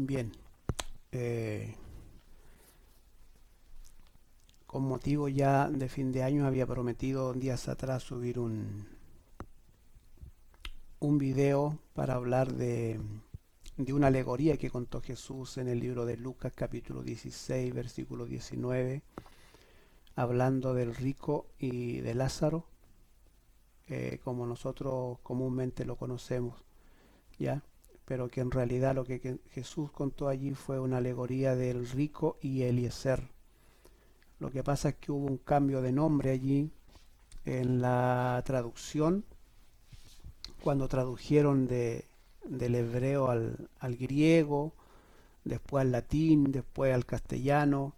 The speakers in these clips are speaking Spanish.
Bien, eh, con motivo ya de fin de año había prometido días atrás subir un video para hablar de una alegoría que contó Jesús en el libro de Lucas capítulo 16 versículo 19, hablando del rico y de Lázaro, como nosotros comúnmente lo conocemos, ¿ya? Pero que en realidad lo que Jesús contó allí fue una alegoría del rico y Eliezer. Lo que pasa es que hubo un cambio de nombre allí en la traducción, cuando tradujeron del hebreo al griego, después al latín, después al castellano.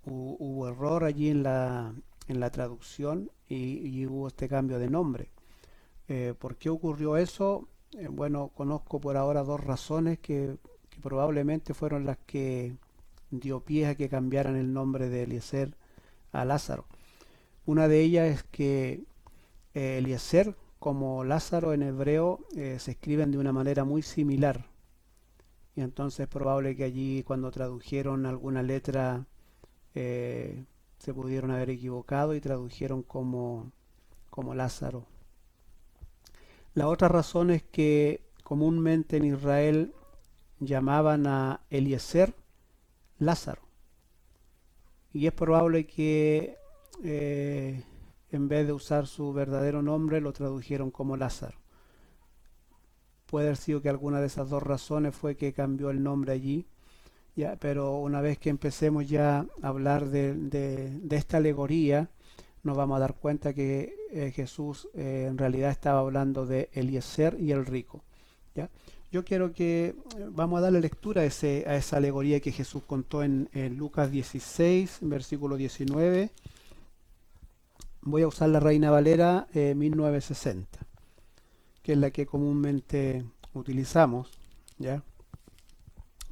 Hubo error allí en la traducción y hubo este cambio de nombre. ¿Por qué ocurrió eso? Bueno, conozco por ahora dos razones que probablemente fueron las que dio pie a que cambiaran el nombre de Eliezer a Lázaro. Una de ellas es que Eliezer como Lázaro en hebreo se escriben de una manera muy similar, y entonces es probable que allí cuando tradujeron alguna letra se pudieron haber equivocado y tradujeron como Lázaro. La otra razón es que comúnmente en Israel llamaban a Eliezer Lázaro, y es probable que en vez de usar su verdadero nombre lo tradujeron como Lázaro. Puede haber sido que alguna de esas dos razones fue que cambió el nombre allí, ya, pero una vez que empecemos ya a hablar de esta alegoría, nos vamos a dar cuenta que Jesús en realidad estaba hablando de Eliezer y el rico, ¿ya? Yo quiero que vamos a darle lectura a esa alegoría que Jesús contó en Lucas 16, versículo 19. Voy a usar la Reina Valera 1960, que es la que comúnmente utilizamos, ¿ya?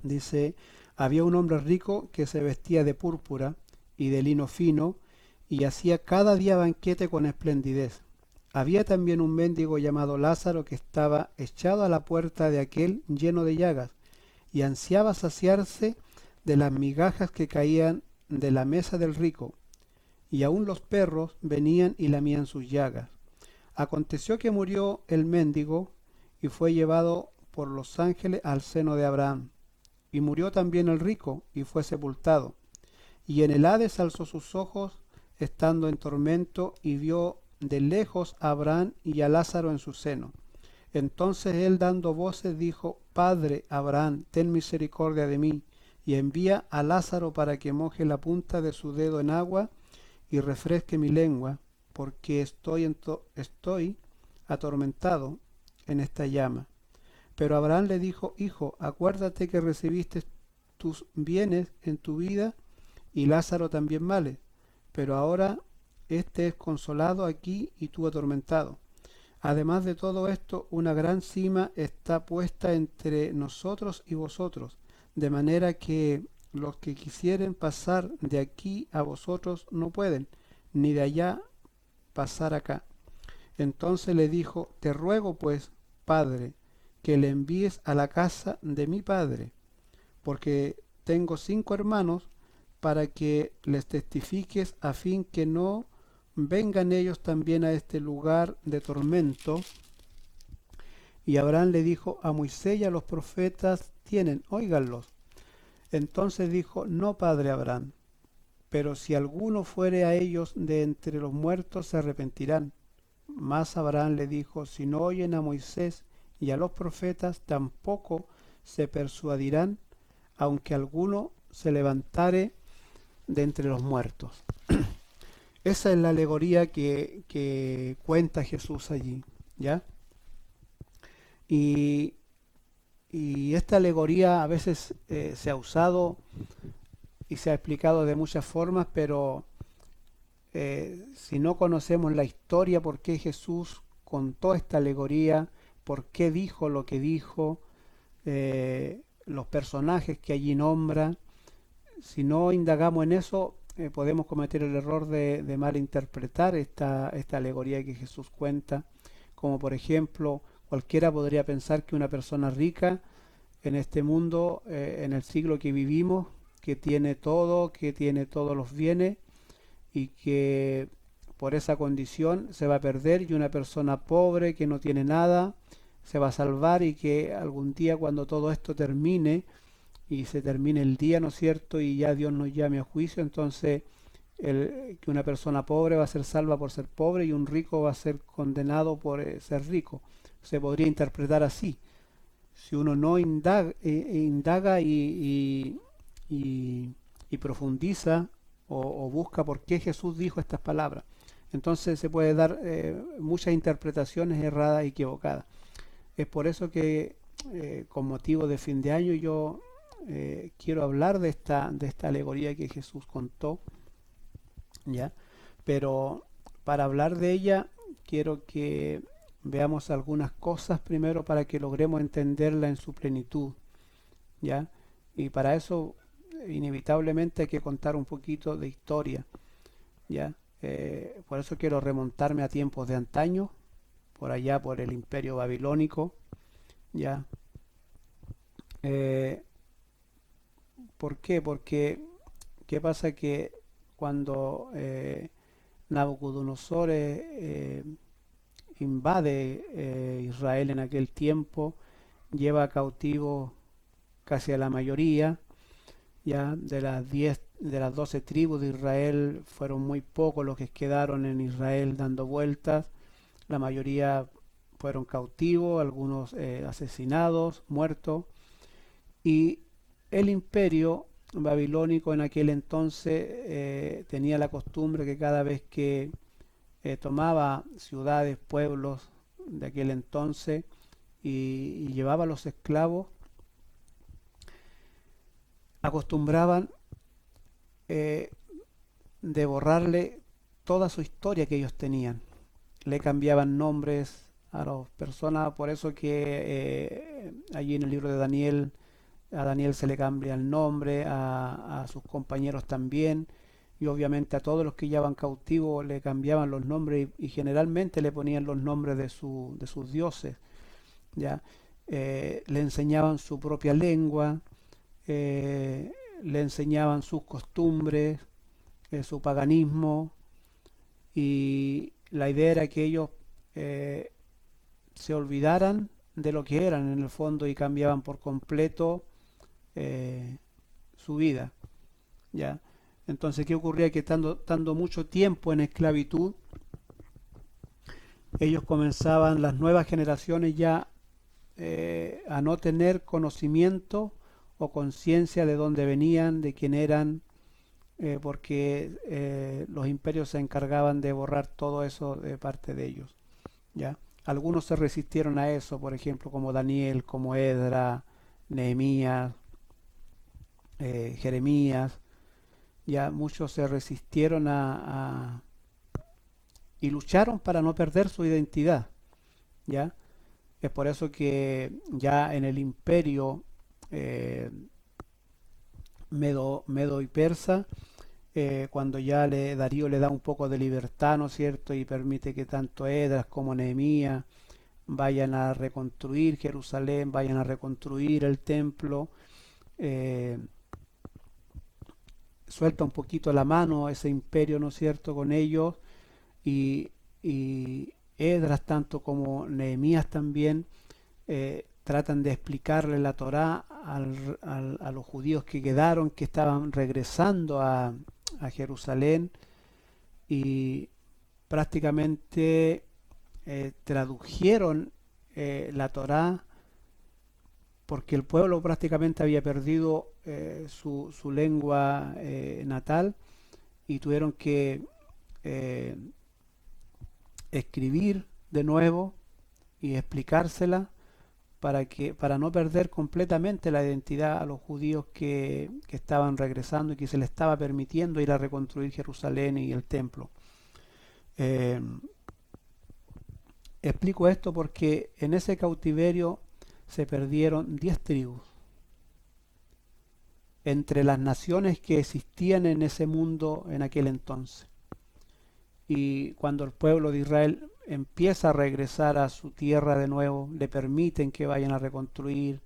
Dice: había un hombre rico que se vestía de púrpura y de lino fino y hacía cada día banquete con esplendidez. Había también un mendigo llamado Lázaro que estaba echado a la puerta de aquel lleno de llagas y ansiaba saciarse de las migajas que caían de la mesa del rico, y aun los perros venían y lamían sus llagas. Aconteció que murió el mendigo y fue llevado por los ángeles al seno de Abraham. Y murió también el rico y fue sepultado. Y en el Hades alzó sus ojos, estando en tormento, y vio de lejos a Abraham y a Lázaro en su seno. Entonces él, dando voces, dijo: Padre Abraham, ten misericordia de mí, y envía a Lázaro para que moje la punta de su dedo en agua y refresque mi lengua, porque estoy atormentado en esta llama. Pero Abraham le dijo: Hijo, acuérdate que recibiste tus bienes en tu vida, y Lázaro también males, pero ahora éste es consolado aquí y tú atormentado. Además de todo esto, una gran sima está puesta entre nosotros y vosotros, de manera que los que quisieren pasar de aquí a vosotros no pueden, ni de allá pasar acá. Entonces le dijo: Te ruego pues, Padre, que le envíes a la casa de mi padre, porque tengo 5 hermanos, para que les testifiques, a fin que no vengan ellos también a este lugar de tormento. Y Abraham le dijo: A Moisés y a los profetas tienen, óiganlos. Entonces dijo: No, padre Abraham, pero si alguno fuere a ellos de entre los muertos, se arrepentirán. Mas Abraham le dijo: Si no oyen a Moisés y a los profetas, tampoco se persuadirán, aunque alguno se levantare de entre los muertos. Esa es la alegoría que cuenta Jesús allí, ¿ya? Y, y esta alegoría a veces se ha usado y se ha explicado de muchas formas, pero si no conocemos la historia, por qué Jesús contó esta alegoría, por qué dijo lo que dijo, los personajes que allí nombra, si no indagamos en eso, podemos cometer el error de malinterpretar esta alegoría que Jesús cuenta, como por ejemplo, cualquiera podría pensar que una persona rica en este mundo, en el siglo que vivimos, que tiene todo, que tiene todos los bienes y que por esa condición se va a perder, y una persona pobre que no tiene nada se va a salvar, y que algún día, cuando todo esto termine y se termine el día, ¿no es cierto?, y ya Dios nos llame a juicio, entonces que una persona pobre va a ser salva por ser pobre y un rico va a ser condenado por ser rico. Se podría interpretar así si uno no indaga y profundiza o busca por qué Jesús dijo estas palabras. Entonces se puede dar muchas interpretaciones erradas y equivocadas. Es por eso que con motivo de fin de año yo quiero hablar de esta alegoría que Jesús contó, ¿ya? Pero para hablar de ella quiero que veamos algunas cosas primero para que logremos entenderla en su plenitud, ¿ya? Y para eso inevitablemente hay que contar un poquito de historia, ¿ya? Por eso quiero remontarme a tiempos de antaño, por allá por el Imperio Babilónico, ¿ya? Eh, ¿Por qué? Porque ¿qué pasa? Que cuando Nabucodonosor invade Israel en aquel tiempo, lleva cautivo casi a la mayoría, ya de las 10, de las 12 tribus de Israel, fueron muy pocos los que quedaron en Israel dando vueltas, la mayoría fueron cautivos, algunos asesinados, muertos, y el imperio babilónico en aquel entonces tenía la costumbre que cada vez que tomaba ciudades, pueblos de aquel entonces y llevaba a los esclavos, acostumbraban eh, de borrarle toda su historia que ellos tenían. Le cambiaban nombres a las personas, por eso que allí en el libro de Daniel, a Daniel se le cambia el nombre, a sus compañeros también, y obviamente a todos los que llevaban cautivos le cambiaban los nombres y generalmente le ponían los nombres de sus dioses, ¿ya? Le enseñaban su propia lengua, eh, le enseñaban sus costumbres, su paganismo, y la idea era que ellos eh, se olvidaran de lo que eran en el fondo y cambiaban por completo eh, su vida, ¿ya? Entonces, ¿qué ocurría? Que estando mucho tiempo en esclavitud, ellos comenzaban, las nuevas generaciones ya a no tener conocimiento o conciencia de dónde venían, de quién eran, porque los imperios se encargaban de borrar todo eso de parte de ellos, ¿ya? Algunos se resistieron a eso, por ejemplo, como Daniel, como Edra, Nehemías, Jeremías, ya muchos se resistieron y lucharon para no perder su identidad, ¿ya? Es por eso que ya en el imperio eh, Medo y Persa, cuando ya Darío le da un poco de libertad, ¿no es cierto?, y permite que tanto Edras como Nehemías vayan a reconstruir Jerusalén, vayan a reconstruir el templo, eh, suelta un poquito la mano ese imperio, ¿no es cierto?, con ellos, y, y Edras tanto como Nehemías también tratan de explicarle la Torá a los judíos que quedaron, que estaban regresando a Jerusalén, y prácticamente tradujeron la Torá, porque el pueblo prácticamente había perdido su lengua natal, y tuvieron que eh, escribir de nuevo y explicársela para no perder completamente la identidad a los judíos que estaban regresando y que se les estaba permitiendo ir a reconstruir Jerusalén y el templo. Eh, Explico esto porque en ese cautiverio se perdieron 10 tribus entre las naciones que existían en ese mundo en aquel entonces. Y cuando el pueblo de Israel empieza a regresar a su tierra de nuevo, le permiten que vayan a reconstruir,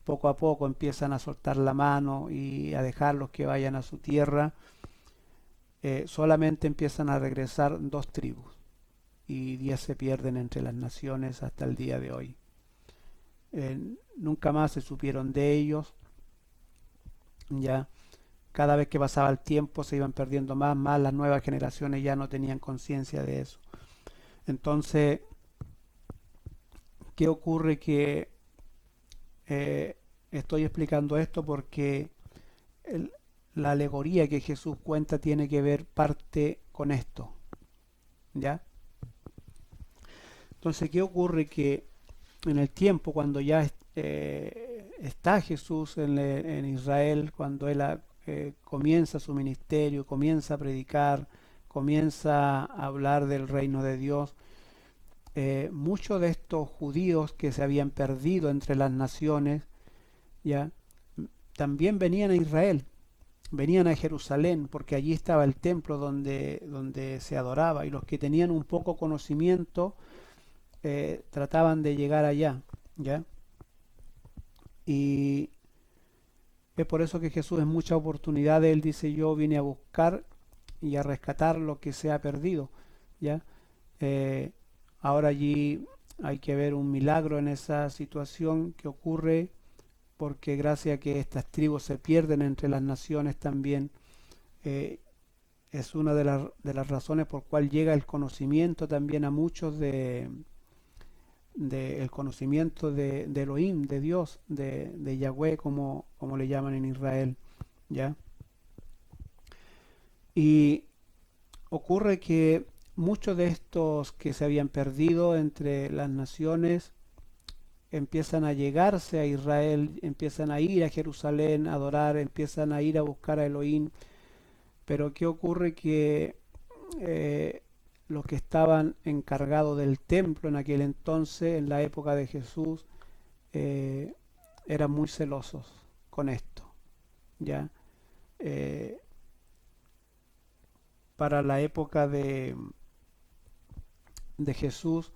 poco a poco empiezan a soltar la mano y a dejarlos que vayan a su tierra, solamente empiezan a regresar 2 tribus y 10 se pierden entre las naciones hasta el día de hoy. Nunca más se supieron de ellos, ya cada vez que pasaba el tiempo se iban perdiendo más, las nuevas generaciones ya no tenían conciencia de eso. Entonces, ¿qué ocurre? Que estoy explicando esto porque el- la alegoría que Jesús cuenta tiene que ver parte con esto, ¿ya? Entonces, ¿qué ocurre? Que en el tiempo cuando ya está Jesús en Israel, cuando él comienza su ministerio, comienza a predicar, comienza a hablar del reino de Dios, muchos de estos judíos que se habían perdido entre las naciones, ya también venían a Israel, venían a Jerusalén, porque allí estaba el templo donde se adoraba, y los que tenían un poco conocimiento trataban de llegar allá, ¿ya? Y es por eso que Jesús en muchas oportunidades, él dice, yo vine a buscar y a rescatar lo que se ha perdido, ¿ya? Eh, Ahora allí hay que ver un milagro en esa situación que ocurre porque gracias a que estas tribus se pierden entre las naciones también, eh, es una de las razones por cual llega el conocimiento también a muchos el conocimiento de Elohim, de Dios, de Yahweh, como le llaman en Israel, ¿ya? Y ocurre que muchos de estos que se habían perdido entre las naciones empiezan a llegarse a Israel, empiezan a ir a Jerusalén a adorar, empiezan a ir a buscar a Elohim, pero ¿qué ocurre? Que eh, los que estaban encargados del templo en aquel entonces, en la época de Jesús, eh, eran muy celosos con esto, ¿ya? Eh, para la época de Jesús,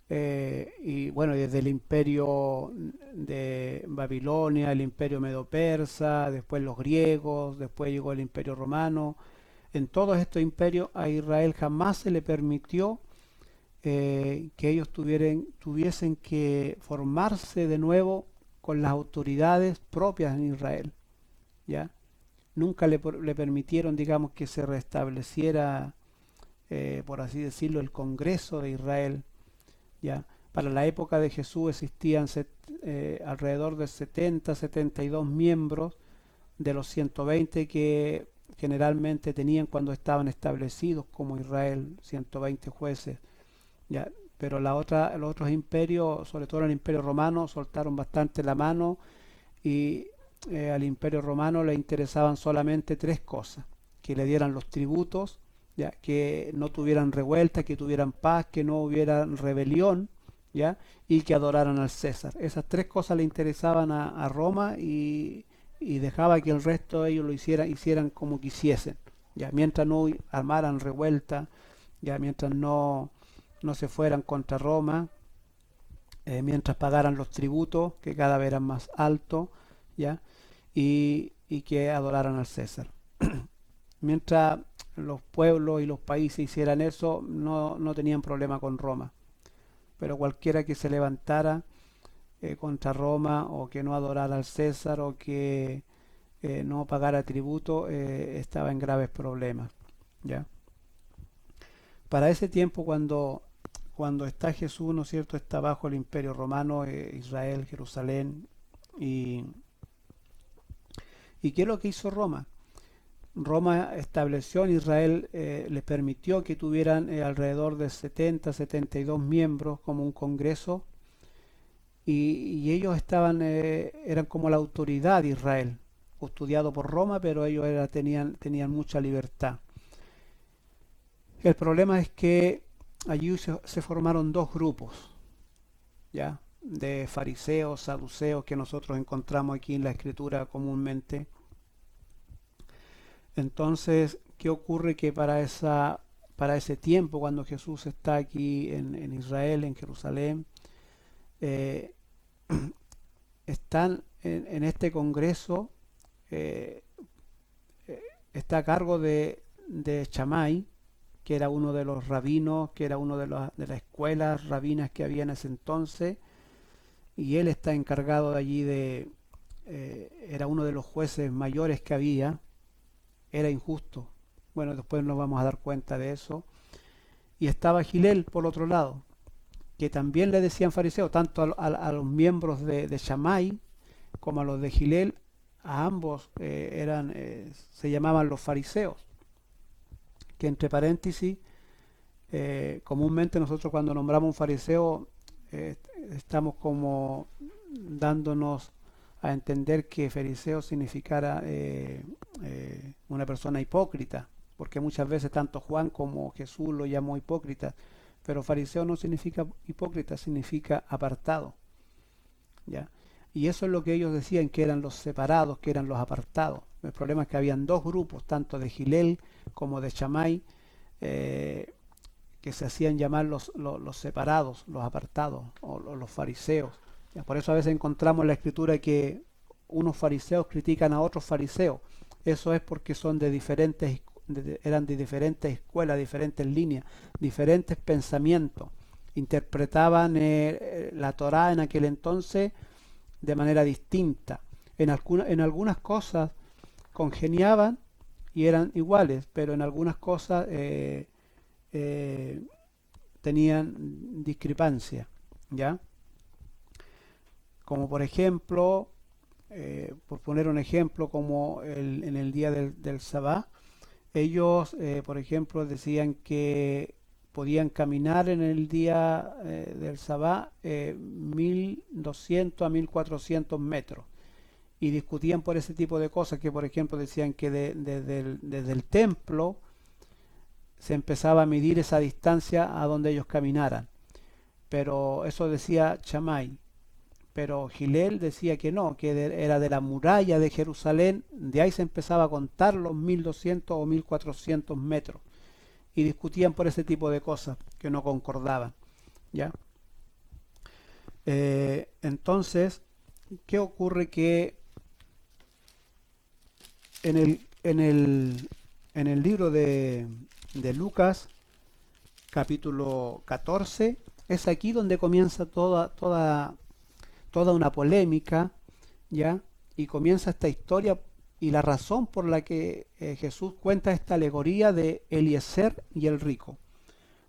y bueno, desde el imperio de Babilonia, el imperio medo-persa, después los griegos, después llegó el imperio romano. En todos estos imperios a Israel jamás se le permitió que ellos tuviesen que formarse de nuevo con las autoridades propias en Israel, ¿ya? Nunca le permitieron, digamos, que se restableciera, por así decirlo, el Congreso de Israel, ¿ya? Para la época de Jesús existían alrededor de 72 miembros de los 120 que generalmente tenían cuando estaban establecidos como Israel, 120 jueces, ¿ya? Pero los otros imperios, sobre todo el imperio romano, soltaron bastante la mano y al imperio romano le interesaban solamente 3 cosas: que le dieran los tributos, ya, que no tuvieran revuelta, que tuvieran paz, que no hubiera rebelión, ya, y que adoraran al César. Esas 3 cosas le interesaban a Roma y dejaba que el resto de ellos lo hicieran como quisiesen, ya, mientras no armaran revuelta, ya, mientras no se fueran contra Roma, mientras pagaran los tributos que cada vez eran más altos, ya, y que adoraran al César. Mientras los pueblos y los países hicieran eso, no tenían problema con Roma. Pero cualquiera que se levantara contra Roma, o que no adorara al César, o que no pagara tributo, estaba en graves problemas, ¿ya? Para ese tiempo, cuando está Jesús, ¿no es cierto?, está bajo el imperio romano, Israel, Jerusalén, y, ¿y qué es lo que hizo Roma? Roma estableció en Israel, les permitió que tuvieran alrededor de 72 miembros como un congreso, y ellos eran como la autoridad de Israel, custodiado por Roma, pero ellos tenían mucha libertad. El problema es que allí se formaron 2 grupos, ¿ya? De fariseos, saduceos, que nosotros encontramos aquí en la escritura comúnmente. Entonces, ¿qué ocurre? Que para ese tiempo, cuando Jesús está aquí en Israel, en Jerusalén, eh, están en este congreso eh, está a cargo de Shammai, que era uno de los rabinos, que era uno de las escuelas rabinas que había en ese entonces, y él está encargado de allí era uno de los jueces mayores que había, era injusto. Bueno, después nos vamos a dar cuenta de eso. Y estaba Gilel por otro lado, que también le decían fariseo, tanto a los miembros de Shammai como a los de Gilel, a ambos se llamaban los fariseos, que entre paréntesis, comúnmente nosotros cuando nombramos un fariseo estamos como dándonos a entender que fariseo significara una persona hipócrita, porque muchas veces tanto Juan como Jesús lo llamó hipócrita, pero fariseo no significa hipócrita, significa apartado, ¿ya? Y eso es lo que ellos decían, que eran los separados, que eran los apartados. El problema es que habían dos grupos, tanto de Gilel como de Shammai, que se hacían llamar los separados, los apartados, o los fariseos. ¿Ya? Por eso a veces encontramos en la escritura que unos fariseos critican a otros fariseos. Eso es porque son eran de diferentes escuelas, diferentes líneas, diferentes pensamientos. Interpretaban la Torá en aquel entonces de manera distinta. En algunas cosas congeniaban y eran iguales, pero en algunas cosas tenían discrepancia, ¿ya? Como por ejemplo, por poner un ejemplo, como en el día del Sabá, ellos, por ejemplo, decían que podían caminar en el día del Sabá 1200 a 1400 metros y discutían por ese tipo de cosas, que por ejemplo decían que desde el templo se empezaba a medir esa distancia a donde ellos caminaran, pero eso decía Shammai. Pero Gilel decía que no, que era de la muralla de Jerusalén, de ahí se empezaba a contar los 1200 o 1400 metros. Y discutían por ese tipo de cosas que no concordaban, ¿ya? Entonces, ¿qué ocurre? Que en el libro de Lucas, capítulo 14, es aquí donde comienza toda una polémica, ¿ya? Y comienza esta historia y la razón por la que Jesús cuenta esta alegoría de Eliezer y el rico.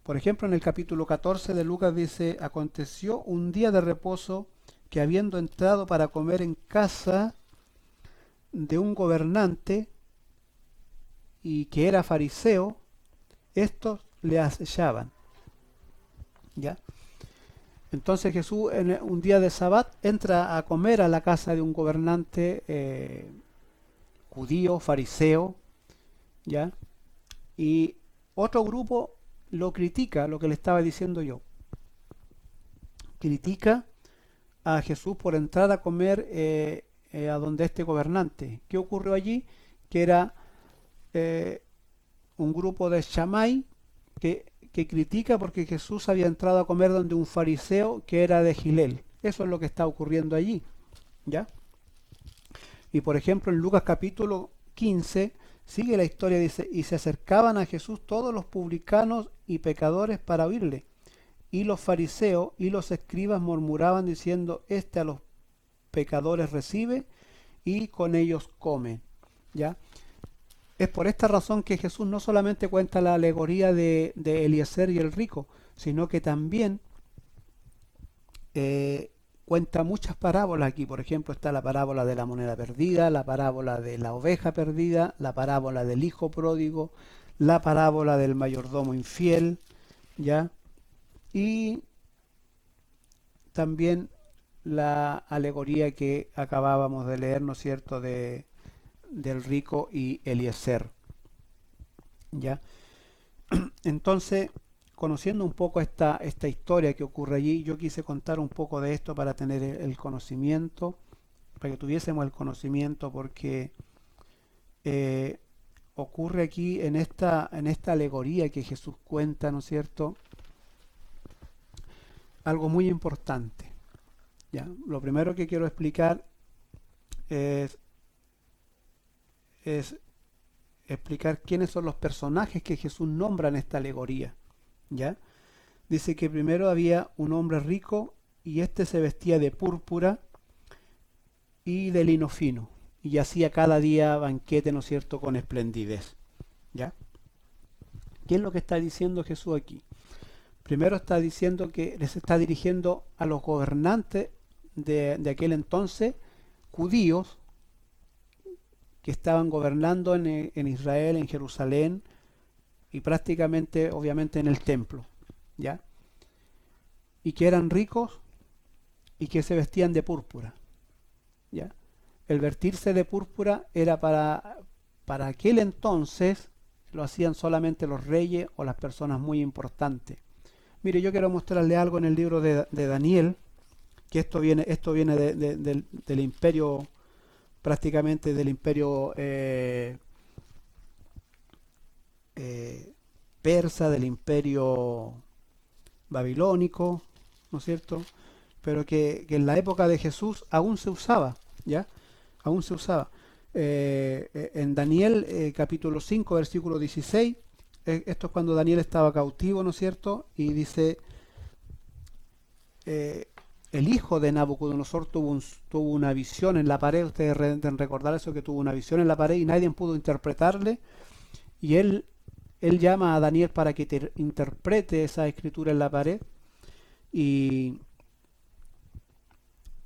Por ejemplo, en el capítulo 14 de Lucas dice: aconteció un día de reposo que, habiendo entrado para comer en casa de un gobernante y que era fariseo, estos le acechaban, ¿ya? Entonces Jesús en un día de Sabbat entra a comer a la casa de un gobernante judío, fariseo, ¿ya? Y otro grupo lo critica, lo que le estaba diciendo yo. Critica a Jesús por entrar a comer a donde este gobernante. ¿Qué ocurrió allí? Que era un grupo de Shammai que critica porque Jesús había entrado a comer donde un fariseo que era de Gilel. Eso es lo que está ocurriendo allí, ¿ya? Y por ejemplo en Lucas capítulo 15 sigue la historia, dice: y se acercaban a Jesús todos los publicanos y pecadores para oírle. Y los fariseos y los escribas murmuraban diciendo: este a los pecadores recibe y con ellos come, ¿ya? Es por esta razón que Jesús no solamente cuenta la alegoría de Eliezer y el rico, sino que también cuenta muchas parábolas aquí. Por ejemplo, está la parábola de la moneda perdida, la parábola de la oveja perdida, la parábola del hijo pródigo, la parábola del mayordomo infiel, ¿ya? Y también la alegoría que acabábamos de leer, ¿no es cierto?, del rico y Eliezer, ¿ya? Entonces, conociendo un poco esta historia que ocurre allí, yo quise contar un poco de esto para tener el conocimiento, para que tuviésemos el conocimiento, porque ocurre aquí en esta alegoría que Jesús cuenta, ¿no es cierto?, algo muy importante, ¿ya? Lo primero que quiero explicar es, es explicar quiénes son los personajes que Jesús nombra en esta alegoría, ¿ya? Dice que primero había un hombre rico y este se vestía de púrpura y de lino fino y hacía cada día banquete, ¿no es cierto?, con esplendidez, ¿ya? ¿Qué es lo que está diciendo Jesús aquí? Primero está diciendo que les está dirigiendo a los gobernantes de aquel entonces, judíos, que estaban gobernando en Israel, en Jerusalén y prácticamente, obviamente, en el templo, ¿ya? Y que eran ricos y que se vestían de púrpura, ¿ya? El vestirse de púrpura era para aquel entonces, lo hacían solamente los reyes o las personas muy importantes. Mire, yo quiero mostrarle algo en el libro de Daniel, que esto viene del imperio, prácticamente del imperio persa, del imperio babilónico, ¿no es cierto? Pero que en la época de Jesús aún se usaba, ¿ya? Aún se usaba. En Daniel capítulo 5, versículo 16, esto es cuando Daniel estaba cautivo, ¿no es cierto? Y dice, eh, el hijo de Nabucodonosor tuvo una visión en la pared, ustedes deben recordar eso, que tuvo una visión en la pared y nadie pudo interpretarle, y él llama a Daniel para que interprete esa escritura en la pared y,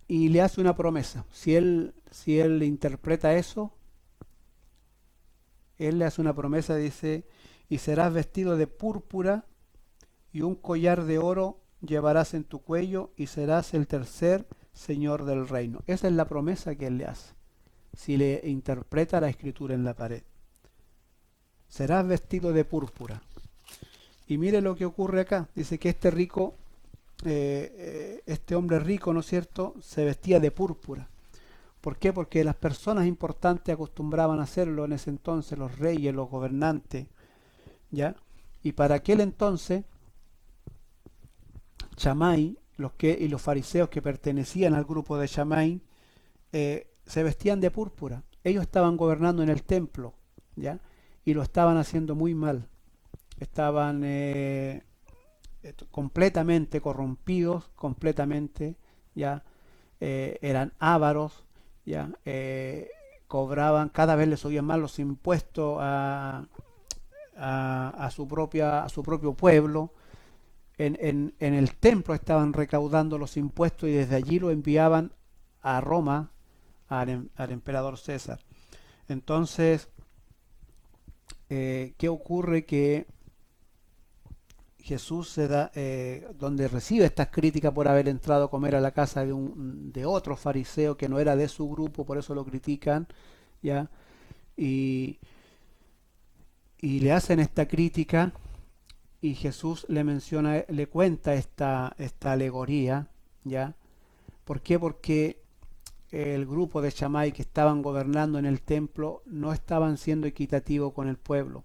y le hace una promesa. Si él interpreta eso, él le hace una promesa, dice, y serás vestido de púrpura y un collar de oro llevarás en tu cuello y serás el tercer señor del reino. Esa es la promesa que él le hace, si le interpreta la escritura en la pared. Serás vestido de púrpura. Y mire lo que ocurre acá. Dice que este rico, este hombre rico, ¿no es cierto?, se vestía de púrpura. ¿Por qué? Porque las personas importantes acostumbraban a hacerlo en ese entonces, los reyes, los gobernantes, ¿ya? Y para aquel entonces, Shammai, y los fariseos que pertenecían al grupo de Shammai, se vestían de púrpura. Ellos estaban gobernando en el templo, ¿ya? Y lo estaban haciendo muy mal. Estaban completamente corrompidos, completamente, ¿ya? Eran ávaros, ¿ya? Cobraban, cada vez les subían más los impuestos a su propio pueblo. En el templo estaban recaudando los impuestos y desde allí lo enviaban a Roma, al emperador César. Entonces, ¿qué ocurre? Que Jesús donde recibe estas críticas por haber entrado a comer a la casa de otro fariseo que no era de su grupo, por eso lo critican, ¿ya? Y, y le hacen esta crítica y Jesús le cuenta esta alegoría, ¿ya? ¿Por qué? Porque el grupo de Shammai que estaban gobernando en el templo no estaban siendo equitativos con el pueblo.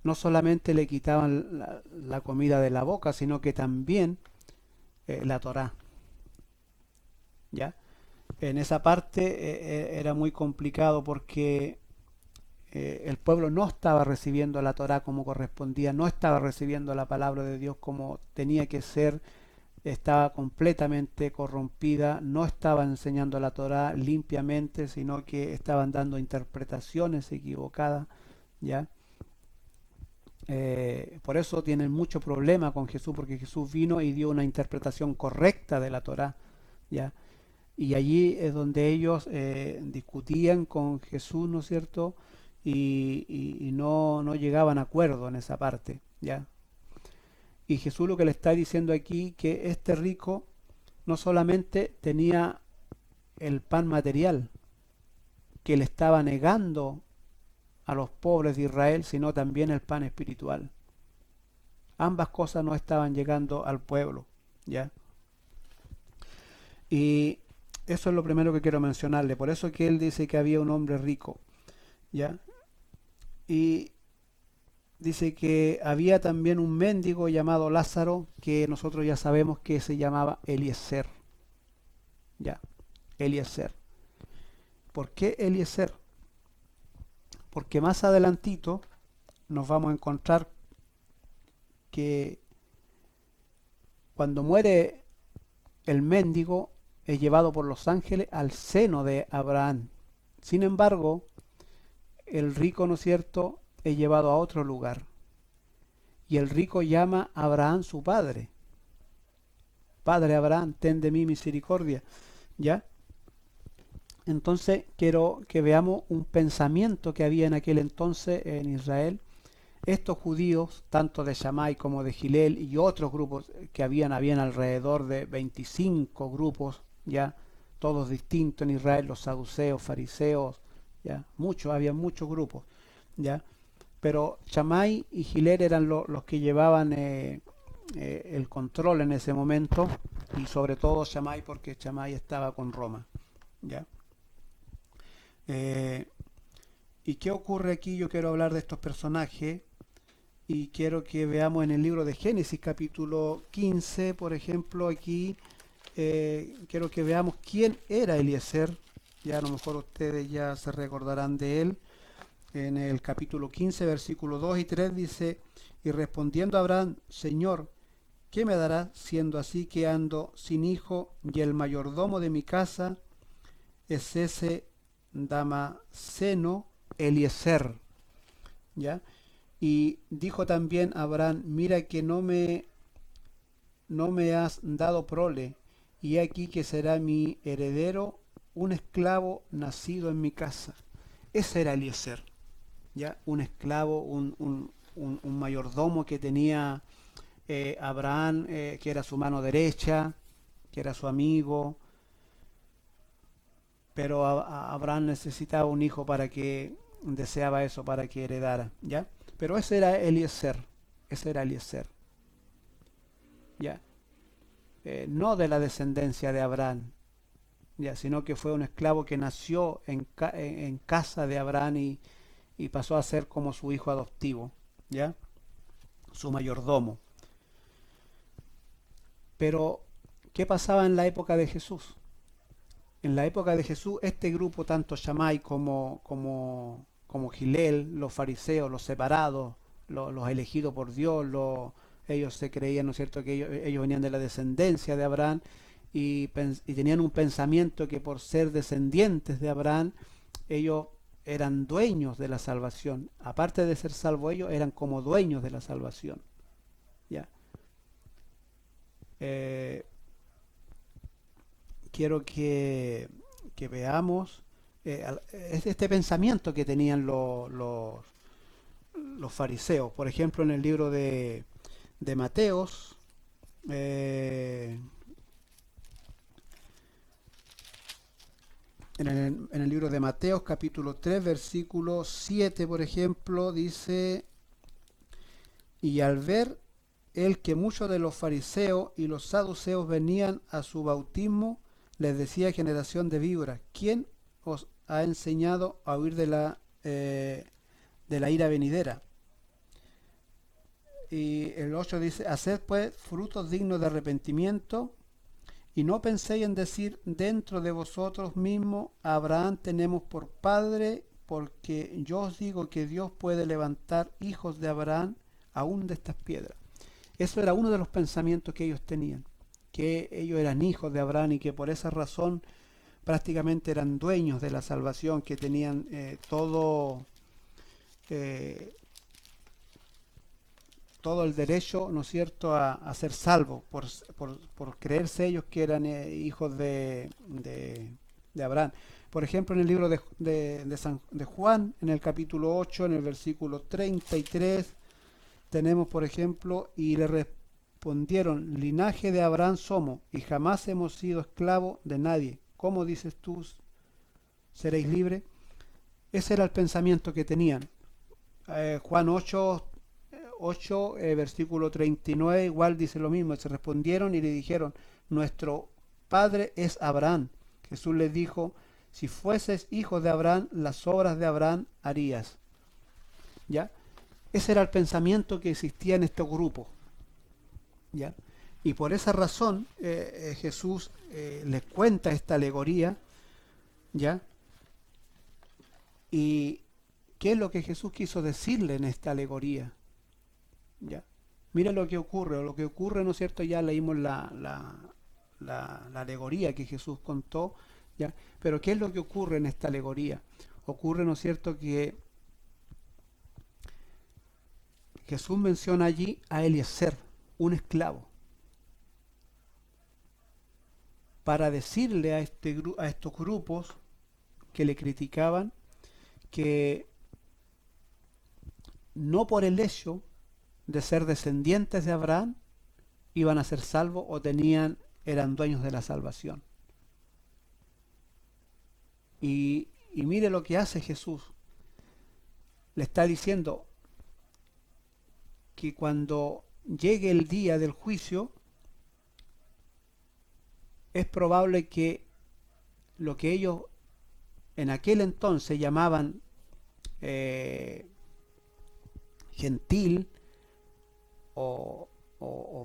No solamente le quitaban la comida de la boca, sino que también la Torá, ¿ya? En esa parte era muy complicado porque el pueblo no estaba recibiendo la Torá como correspondía, no estaba recibiendo la palabra de Dios como tenía que ser, estaba completamente corrompida, no estaba enseñando la Torá limpiamente, sino que estaban dando interpretaciones equivocadas, ¿ya? Por eso tienen mucho problema con Jesús, porque Jesús vino y dio una interpretación correcta de la Torá, ¿ya? Y allí es donde ellos discutían con Jesús, ¿no es cierto? Y no llegaban a acuerdo en esa parte, ¿ya? Y Jesús lo que le está diciendo aquí, que este rico no solamente tenía el pan material, que le estaba negando a los pobres de Israel, sino también el pan espiritual. Ambas cosas no estaban llegando al pueblo, ¿ya? Y eso es lo primero que quiero mencionarle. Por eso que él dice que había un hombre rico, ¿ya? Y dice que había también un mendigo llamado Lázaro, que nosotros ya sabemos que se llamaba Eliezer, ¿ya? Eliezer. ¿Por qué Eliezer? Porque más adelantito nos vamos a encontrar que cuando muere el mendigo es llevado por los ángeles al seno de Abraham. Sin embargo, el rico, ¿no es cierto?, es llevado a otro lugar. Y el rico llama a Abraham su padre. Padre Abraham, ten de mí misericordia. ¿Ya? Entonces quiero que veamos un pensamiento que había en aquel entonces en Israel. Estos judíos, tanto de Shammai como de Gilel y otros grupos que habían alrededor de 25 grupos, ya todos distintos en Israel, los saduceos, fariseos, ya había muchos grupos, ya, pero Shammai y Gilel eran los que llevaban el control en ese momento, y sobre todo Shammai, porque Shammai estaba con Roma, ya. ¿Y qué ocurre aquí? Yo quiero hablar de estos personajes y quiero que veamos en el libro de Génesis capítulo 15, por ejemplo, aquí quiero que veamos quién era Eliezer. Ya a lo mejor ustedes ya se recordarán de él. En el capítulo 15, versículos 2 y 3 dice: y respondiendo Abraham, Señor, ¿qué me dará siendo así que ando sin hijo y el mayordomo de mi casa es ese Damaseno Eliezer? ¿Ya? Y dijo también Abraham: mira que no me has dado prole, y aquí que será mi heredero un esclavo nacido en mi casa. Ese era Eliezer, ¿ya? Un esclavo, un mayordomo que tenía Abraham, que era su mano derecha, que era su amigo, pero Abraham necesitaba un hijo para que deseaba eso, para que heredara, ¿ya? Pero ese era Eliezer, ¿ya? No de la descendencia de Abraham, ya, sino que fue un esclavo que nació en casa de Abraham y pasó a ser como su hijo adoptivo, ¿ya? Su mayordomo. Pero, ¿qué pasaba en la época de Jesús? En la época de Jesús, este grupo, tanto Shammai como Gilel, los fariseos, los separados, los elegidos por Dios, ellos se creían, ¿no es cierto?, que ellos venían de la descendencia de Abraham y tenían un pensamiento que por ser descendientes de Abraham, ellos eran dueños de la salvación. Aparte de ser salvos ellos, eran como dueños de la salvación. ¿Ya? Eh, quiero que veamos este pensamiento que tenían los fariseos. Por ejemplo, en el libro de Mateos, en el libro de Mateos capítulo 3 versículo 7, por ejemplo, dice: y al ver él que muchos de los fariseos y los saduceos venían a su bautismo, les decía: generación de víboras, ¿quién os ha enseñado a huir de la ira venidera? Y el 8 dice: haced pues frutos dignos de arrepentimiento, y no penséis en decir dentro de vosotros mismos: Abraham tenemos por padre, porque yo os digo que Dios puede levantar hijos de Abraham aún de estas piedras. Eso era uno de los pensamientos que ellos tenían, que ellos eran hijos de Abraham y que por esa razón prácticamente eran dueños de la salvación, que tenían todo el derecho, ¿no es cierto?, a ser salvos por creerse ellos que eran hijos de Abraham. Por ejemplo, en el libro de Juan, en el capítulo 8, en el versículo 33, tenemos, por ejemplo: y le respondieron: linaje de Abraham somos, y jamás hemos sido esclavos de nadie. ¿Cómo dices tú, seréis libres? Ese era el pensamiento que tenían. Juan 8, versículo 39, igual dice lo mismo: se respondieron y le dijeron: nuestro padre es Abraham. Jesús les dijo: si fueses hijo de Abraham, las obras de Abraham harías. ¿Ya? Ese era el pensamiento que existía en estos grupos, ¿ya? Y por esa razón Jesús les cuenta esta alegoría, ¿ya? ¿Y qué es lo que Jesús quiso decirle en esta alegoría? ¿Ya? Mira lo que ocurre, ¿no es cierto? Ya leímos la alegoría que Jesús contó, ¿ya? Pero ¿qué es lo que ocurre en esta alegoría? Ocurre, ¿no es cierto?, que Jesús menciona allí a Eliezer, un esclavo, para decirle a estos grupos que le criticaban que no por el hecho de ser descendientes de Abraham iban a ser salvos o eran dueños de la salvación. Y mire lo que hace Jesús. Le está diciendo que cuando llegue el día del juicio, es probable que lo que ellos en aquel entonces llamaban gentil o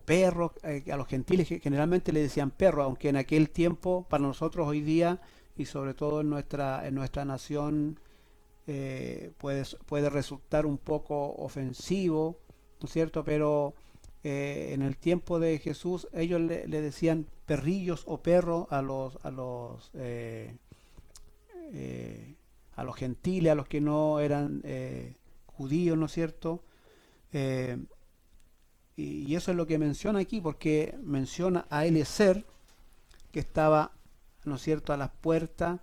perro, a los gentiles generalmente le decían perro, aunque en aquel tiempo, para nosotros hoy día, y sobre todo en nuestra nación, puede resultar un poco ofensivo, ¿no es cierto? Pero en el tiempo de Jesús ellos le decían perrillos o perros a los gentiles, a los que no eran judíos, ¿no es cierto? Eh, y eso es lo que menciona aquí, porque menciona a Eliezer, que estaba, ¿no es cierto?, a las puertas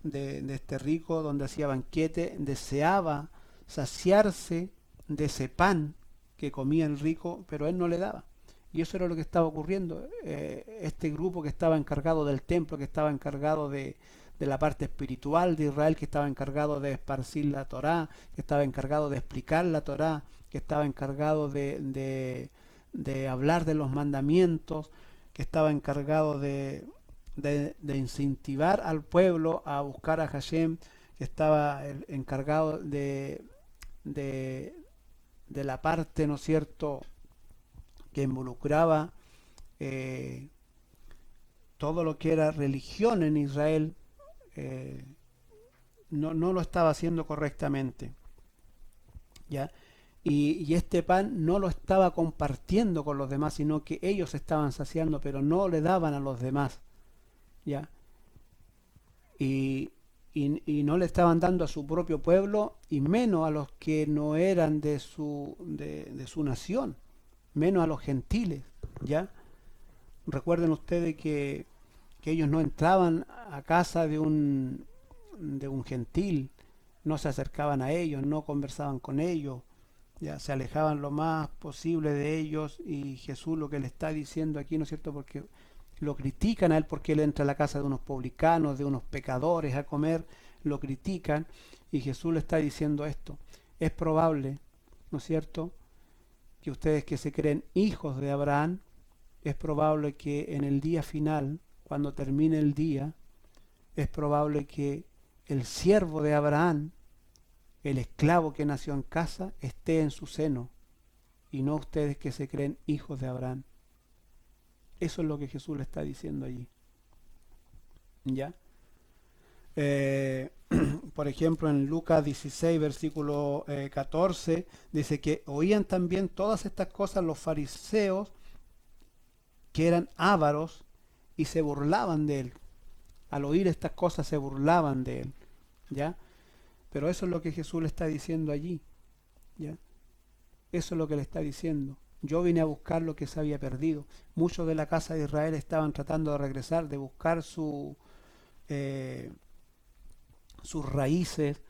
de este rico donde hacía banquete, deseaba saciarse de ese pan que comía el rico, pero él no le daba. Y eso era lo que estaba ocurriendo. Este grupo que estaba encargado del templo, que estaba encargado de la parte espiritual de Israel, que estaba encargado de esparcir la Torá, que estaba encargado de explicar la Torá, que estaba encargado de hablar de los mandamientos, que estaba encargado de incentivar al pueblo a buscar a Hashem, que estaba encargado de, de la parte, ¿no es cierto?, que involucraba eh, todo lo que era religión en Israel, eh, no lo estaba haciendo correctamente, ¿ya? Y este pan no lo estaba compartiendo con los demás, sino que ellos estaban saciando, pero no le daban a los demás, ¿ya? Y no le estaban dando a su propio pueblo y menos a los que no eran de su nación, menos a los gentiles, ¿ya? Recuerden ustedes que ellos no entraban a casa de un gentil, no se acercaban a ellos, no conversaban con ellos, ya se alejaban lo más posible de ellos. Y Jesús lo que le está diciendo aquí, ¿no es cierto?, porque lo critican a él porque él entra a la casa de unos publicanos, de unos pecadores a comer, lo critican, y Jesús le está diciendo esto. Es probable, ¿no es cierto?, que ustedes que se creen hijos de Abraham, es probable que en el día final, cuando termine el día, es probable que el siervo de Abraham, el esclavo que nació en casa, esté en su seno, y no ustedes que se creen hijos de Abraham. Eso es lo que Jesús le está diciendo allí, ¿ya? Por ejemplo, en Lucas 16, versículo 14, dice que oían también todas estas cosas los fariseos, que eran ávaros, y se burlaban de él. Al oír estas cosas se burlaban de él, ¿ya? Pero eso es lo que Jesús le está diciendo allí, ¿ya? Eso es lo que le está diciendo. Yo vine a buscar lo que se había perdido. Muchos de la casa de Israel estaban tratando de regresar, de buscar sus raíces,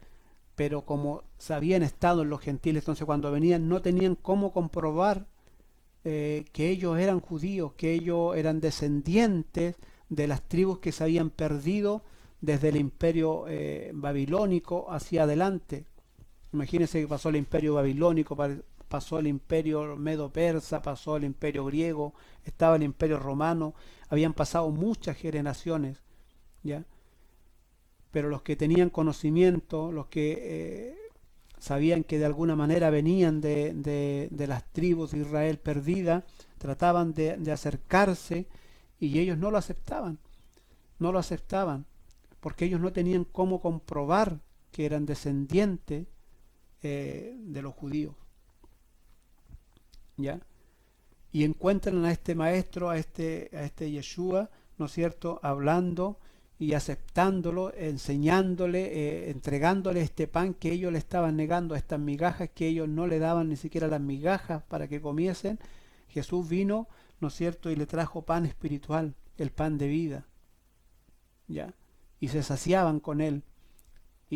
pero como se habían estado en los gentiles, entonces cuando venían no tenían cómo comprobar que ellos eran judíos, que ellos eran descendientes de las tribus que se habían perdido desde el imperio babilónico hacia adelante. Imagínense que pasó el imperio babilónico, pasó el imperio medo-persa, pasó el imperio griego, estaba el imperio romano, habían pasado muchas generaciones, ¿ya? Pero los que tenían conocimiento, los que sabían que de alguna manera venían de las tribus de Israel perdidas, trataban de acercarse, y ellos no lo aceptaban, porque ellos no tenían cómo comprobar que eran descendientes de los judíos, ¿ya? Y encuentran a este maestro, a este Yeshua, ¿no es cierto?, hablando y aceptándolo, enseñándole, entregándole este pan que ellos le estaban negando, estas migajas que ellos no le daban ni siquiera las migajas para que comiesen. Jesús vino, ¿no es cierto?, y le trajo pan espiritual, el pan de vida, ¿ya? Y se saciaban con él.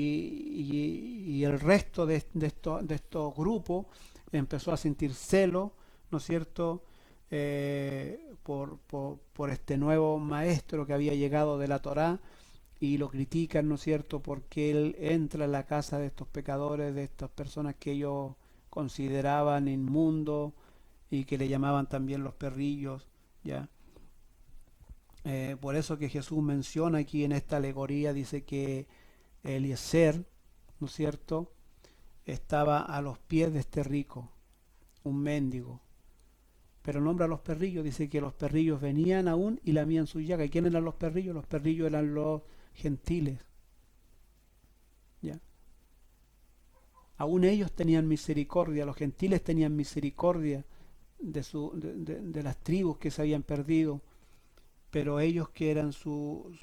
Y el resto de estos grupos empezó a sentir celo, ¿no es cierto?, por este nuevo maestro que había llegado de la Torá, y lo critican, ¿no es cierto?, porque él entra en la casa de estos pecadores, de estas personas que ellos consideraban inmundos y que le llamaban también los perrillos, ¿ya? Por eso que Jesús menciona aquí en esta alegoría, dice que Eliezer, ¿no es cierto?, estaba a los pies de este rico, un mendigo, pero nombra a los perrillos, dice que los perrillos venían aún y lamían su llaga. ¿Y quién eran los perrillos? Los perrillos eran los gentiles, ¿ya? Aún ellos tenían misericordia, los gentiles tenían misericordia de las tribus que se habían perdido, pero ellos que eran su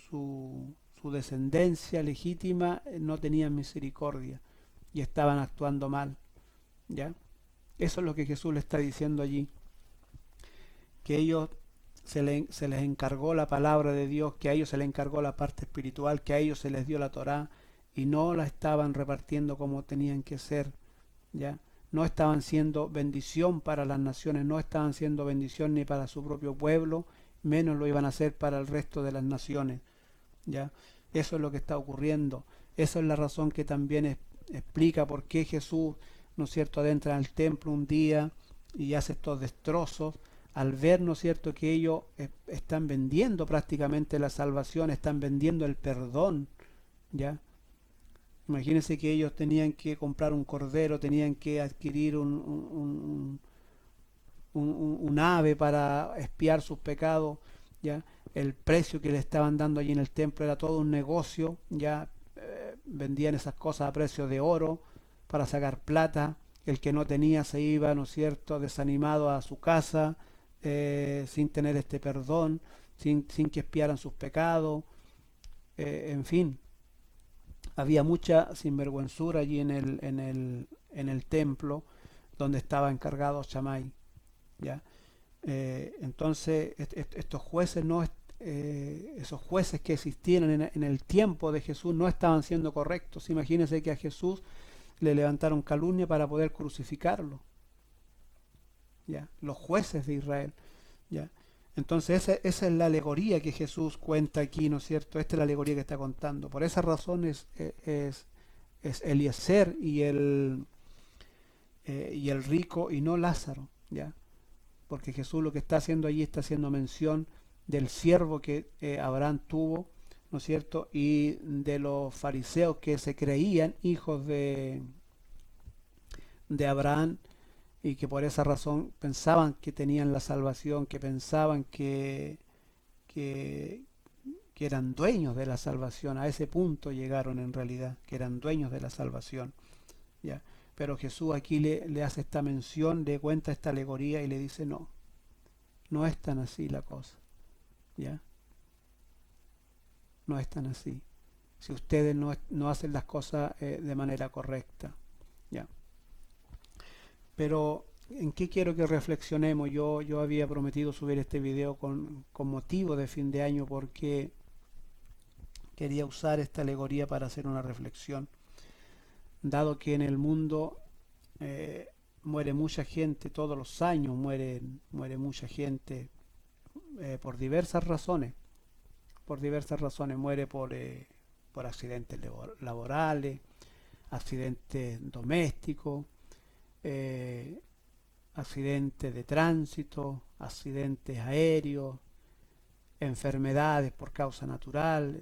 descendencia legítima no tenían misericordia y estaban actuando mal, ¿ya? Eso es lo que Jesús le está diciendo allí, que ellos se les encargó la palabra de Dios, que a ellos se les encargó la parte espiritual, que a ellos se les dio la Torá y no la estaban repartiendo como tenían que ser, ¿ya? No estaban siendo bendición para las naciones, no estaban siendo bendición ni para su propio pueblo, menos lo iban a hacer para el resto de las naciones, ¿ya? Eso es lo que está ocurriendo. Eso es la razón que también explica por qué Jesús, ¿no es cierto?, adentra al templo un día y hace estos destrozos, al ver, ¿no es cierto?, que ellos están vendiendo prácticamente la salvación, están vendiendo el perdón, ¿ya? Imagínense que ellos tenían que comprar un cordero, tenían que adquirir un ave para expiar sus pecados, ¿ya? El precio que le estaban dando allí en el templo era todo un negocio, ya vendían esas cosas a precio de oro para sacar plata. El que no tenía se iba, ¿no es cierto?, desanimado a su casa, sin tener este perdón, sin que expiaran sus pecados, en fin, había mucha sinvergüenzura allí en el templo donde estaba encargado Shammai, ¿ya? Entonces estos jueces no esos jueces que existían en el tiempo de Jesús no estaban siendo correctos. Imagínense que a Jesús le levantaron calumnia para poder crucificarlo, ¿ya? Los jueces de Israel, ¿ya? Entonces esa es la alegoría que Jesús cuenta aquí, ¿no es cierto? Esta es la alegoría que está contando. Por esa razón es Eliezer y el rico y no Lázaro, ¿ya? Porque Jesús lo que está haciendo allí está haciendo mención del siervo que Abraham tuvo, ¿no es cierto?, y de los fariseos que se creían hijos de Abraham y que por esa razón pensaban que tenían la salvación, que pensaban que, que eran dueños de la salvación. A ese punto llegaron en realidad, que eran dueños de la salvación, ¿ya? Pero Jesús aquí le hace esta mención, le cuenta esta alegoría y le dice, no, no es tan así la cosa, ¿ya? No es tan así. Si ustedes no hacen las cosas de manera correcta, ¿ya? Pero, ¿en qué quiero que reflexionemos? Yo había prometido subir este video con motivo de fin de año porque quería usar esta alegoría para hacer una reflexión. Dado que en el mundo muere mucha gente, todos los años muere mucha gente por diversas razones. Por diversas razones muere por accidentes laborales, accidentes domésticos, accidentes de tránsito, accidentes aéreos, enfermedades por causa natural,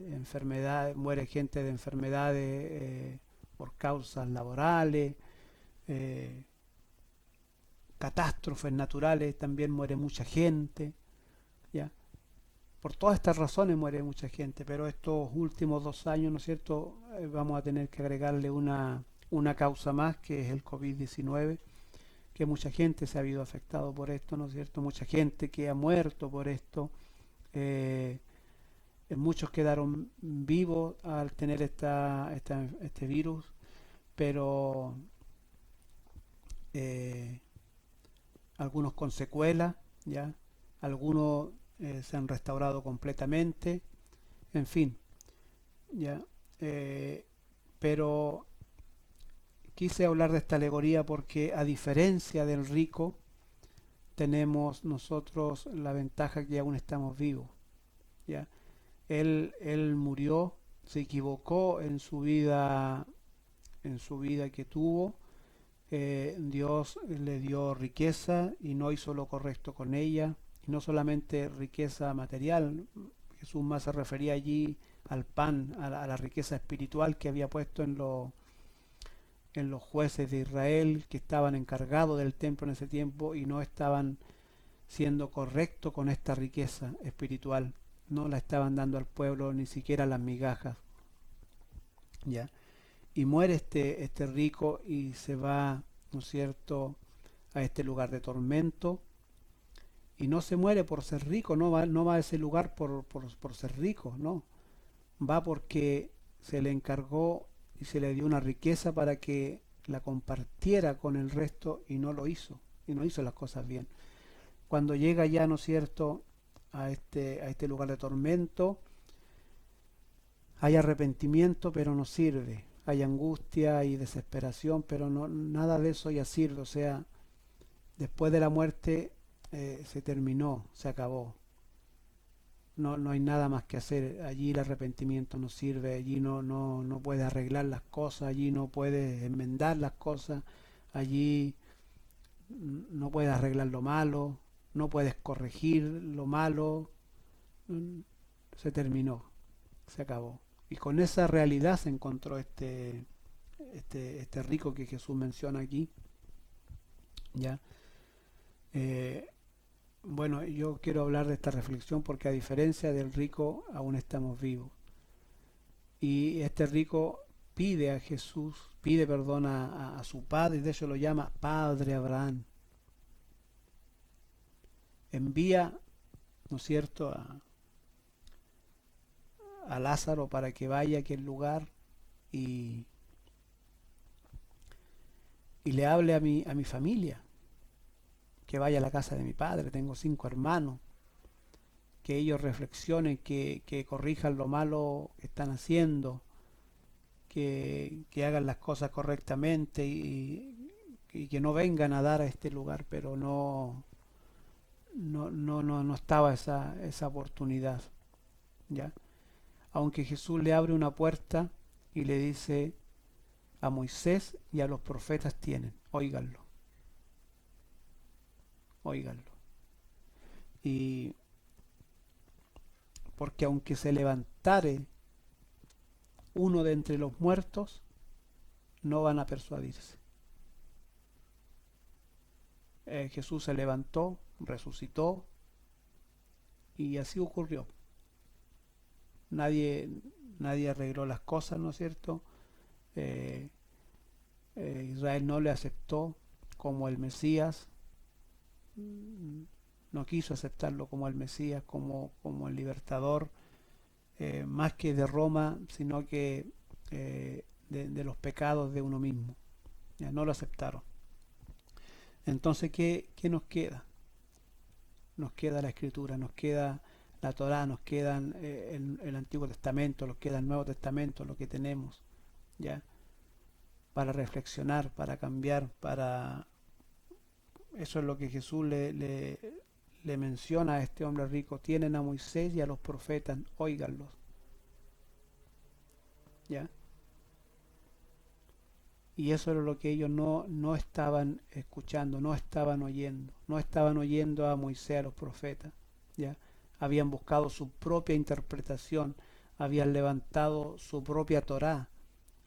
muere gente de enfermedades por causas laborales, eh, catástrofes naturales, también muere mucha gente, ¿ya? Por todas estas razones muere mucha gente, pero estos últimos 2 años, ¿no es cierto? Vamos a tener que agregarle una causa más, que es el COVID-19, que mucha gente se ha habido afectado por esto, ¿no es cierto? Mucha gente que ha muerto por esto. eh, Muchos quedaron vivos al tener este virus, pero eh, algunos con secuelas, ¿ya? Algunos se han restaurado completamente, en fin, ¿ya? Eh, pero quise hablar de esta alegoría porque, a diferencia del rico, tenemos nosotros la ventaja que aún estamos vivos, ¿ya? Él murió, se equivocó en su vida que tuvo. Dios le dio riqueza y no hizo lo correcto con ella, y no solamente riqueza material. Jesús más se refería allí al pan, a la riqueza espiritual que había puesto en los jueces de Israel, que estaban encargados del templo en ese tiempo y no estaban siendo correctos con esta riqueza espiritual. No la estaban dando al pueblo ni siquiera las migajas, ¿ya? Y muere este rico y se va, ¿no es cierto?, a este lugar de tormento. Y no se muere por ser rico, no va a ese lugar por ser rico, no. Va porque se le encargó y se le dio una riqueza para que la compartiera con el resto, y no lo hizo, y no hizo las cosas bien. Cuando llega ya, ¿no es cierto?, a este lugar de tormento, hay arrepentimiento, pero no sirve. Hay angustia y desesperación, pero no, nada de eso ya sirve. O sea, después de la muerte se terminó, se acabó. No hay nada más que hacer. Allí el arrepentimiento no sirve, allí no puedes arreglar las cosas, allí no puedes enmendar las cosas, allí no puedes arreglar lo malo, no puedes corregir lo malo. mm, Se terminó, se acabó. Y con esa realidad se encontró este rico que Jesús menciona aquí, ¿ya? Eh, bueno, yo quiero hablar de esta reflexión porque, a diferencia del rico, aún estamos vivos. Y este rico pide a Jesús, pide perdón a su padre, y de hecho lo llama Padre Abraham. Envía, ¿no es cierto?, a Lázaro para que vaya a aquel lugar y, y le hable a mi familia, que vaya a la casa de mi padre. Tengo 5 hermanos, que ellos reflexionen, que corrijan lo malo que están haciendo, que hagan las cosas correctamente, y que no vengan a dar a este lugar. Pero no estaba esa oportunidad, ¿ya? Aunque Jesús le abre una puerta y le dice: a Moisés y a los profetas tienen, óiganlo, óiganlo. Y porque aunque se levantare uno de entre los muertos, no van a persuadirse. Jesús se levantó, resucitó, y así ocurrió. Nadie, nadie arregló las cosas, ¿no es cierto? Eh, Israel no le aceptó como el Mesías, no quiso aceptarlo como el Mesías, como el libertador, más que de Roma, sino que de los pecados de uno mismo. Ya no lo aceptaron. Entonces, ¿qué nos queda? Nos queda la Escritura, nos queda la Torá, nos queda el Antiguo Testamento, nos queda el Nuevo Testamento, lo que tenemos, ¿ya? Para reflexionar, para cambiar, para... Eso es lo que Jesús le menciona a este hombre rico: tienen a Moisés y a los profetas, óiganlos, ¿ya? Y eso era lo que ellos no estaban escuchando, no estaban oyendo a Moisés, a los profetas, ¿ya? Habían buscado su propia interpretación, habían levantado su propia Torá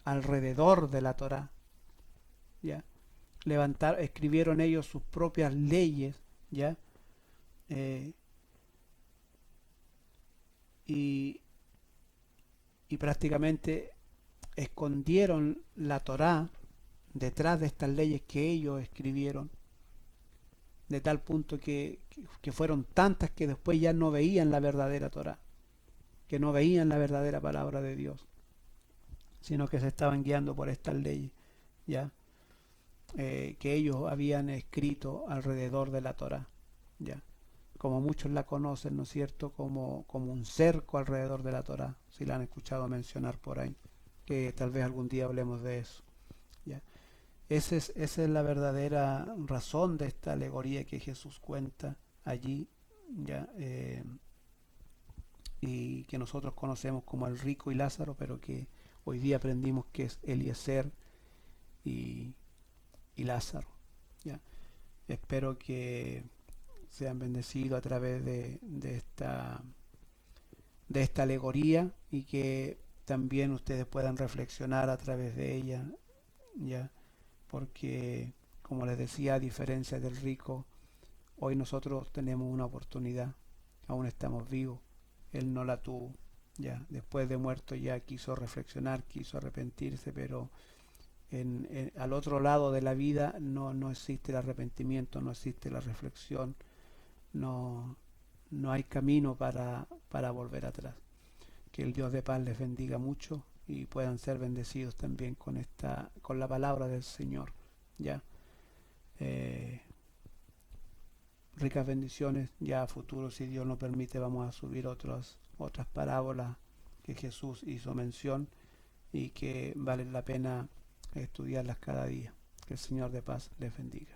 alrededor de la Torá, ¿ya? Escribieron ellos sus propias leyes, ¿ya? Eh, y, y prácticamente escondieron la Torá detrás de estas leyes que ellos escribieron, de tal punto que fueron tantas que después ya no veían la verdadera Torá, que no veían la verdadera palabra de Dios, sino que se estaban guiando por estas leyes, ya que ellos habían escrito alrededor de la Torá, ya como muchos la conocen, ¿no es cierto? Como un cerco alrededor de la Torá, si la han escuchado mencionar por ahí, que tal vez algún día hablemos de eso, ¿ya? Esa es la verdadera razón de esta alegoría que Jesús cuenta allí, ¿ya? Y que nosotros conocemos como el rico y Lázaro, pero que hoy día aprendimos que es Eliezer y, y Lázaro, ¿ya? Espero que sean bendecidos a través de esta alegoría y que también ustedes puedan reflexionar a través de ella, ya, porque como les decía, a diferencia del rico, hoy nosotros tenemos una oportunidad, aún estamos vivos, él no la tuvo, ya, después de muerto ya quiso reflexionar, quiso arrepentirse, pero al otro lado de la vida no existe el arrepentimiento, no existe la reflexión, no, no hay camino para volver atrás. Que el Dios de paz les bendiga mucho y puedan ser bendecidos también con la palabra del Señor. Ya, eh, ricas bendiciones. Ya a futuro, si Dios nos permite, vamos a subir otras parábolas que Jesús hizo mención y que valen la pena estudiarlas cada día. Que el Señor de paz les bendiga.